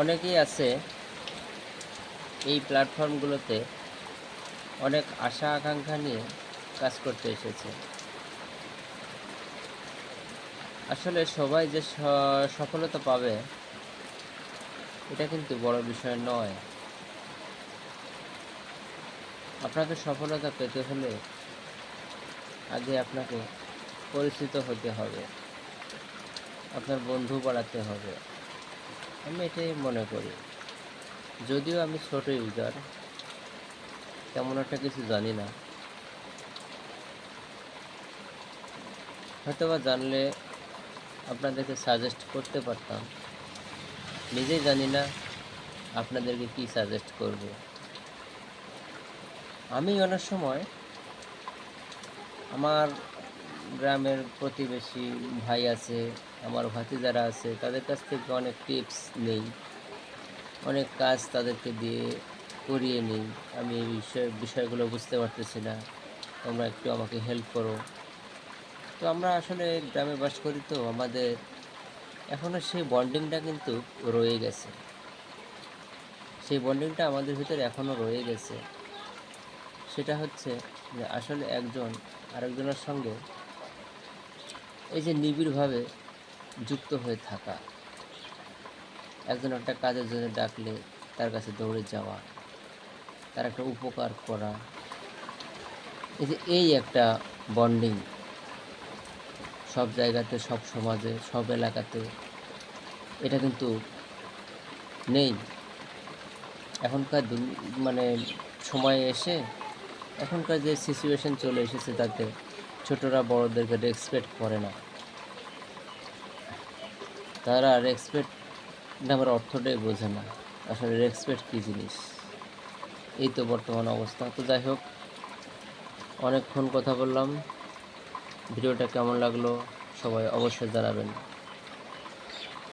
অনেকেই আছে এই প্ল্যাটফর্মগুলোতে অনেক আশা আকাঙ্ক্ষা নিয়ে কাজ করতে এসেছে। আসলে সবাই যে সফলতা পাবে এটা কিন্তু বড় বিষয় নয়। আপনাকে সফলতা পেতে হলে আগে আপনাকে পরিচিত হতে হবে, আপনার বন্ধু বাড়াতে হবে। আমি এটাই মনে করি। যদিও আমি ছোট ইউজার, তেমন একটা কিছু জানি না। হয়তোবা জানলে আপনাদেরকে সাজেস্ট করতে পারতাম। নিজেই জানি না আপনাদেরকে কি সাজেস্ট করব। আমি অনেক সময় আমার গ্রামের প্রতিবেশী ভাই আছে, আমার ভাতিজারা আছে, তাদের কাছ থেকে অনেক টিপস নেই, অনেক কাজ তাদেরকে দিয়ে করিয়ে নিই। আমি এই বিষয়গুলো বুঝতে পারতেছি না, তোমরা একটু আমাকে হেল্প করো। তো আমরা আসলে গ্রামে বাস করি, তো আমাদের এখনও সেই বন্ডিংটা কিন্তু রয়ে গেছে। সেই বন্ডিংটা আমাদের ভিতরে এখনও রয়ে গেছে। সেটা হচ্ছে যে আসলে একজন আরেকজনের সঙ্গে এই যে নিবিড়ভাবে যুক্ত হয়ে থাকা, একজন একটা কাজের জন্য ডাকলে তার কাছে দৌড়ে যাওয়া, তার একটা উপকার করা, এই একটা বন্ডিং সব জায়গাতে, সব সমাজে, সব এলাকাতে এটা কিন্তু নেই। এখনকার মানে সময়ে এসে এখনকার যে সিচুয়েশন চলে এসেছে, তাতে ছোটরা বড়দেরকে রেসপেক্ট করে না। তারা রেসপেক্ট নামের অর্থটাই বোঝে না, আসলে রেসপেক্ট কী জিনিস। এই তো বর্তমান অবস্থা। তো যাই হোক, অনেকক্ষণ কথা বললাম। ভিডিওটা কেমন লাগলো সবাই অবশ্যই জানাবেন।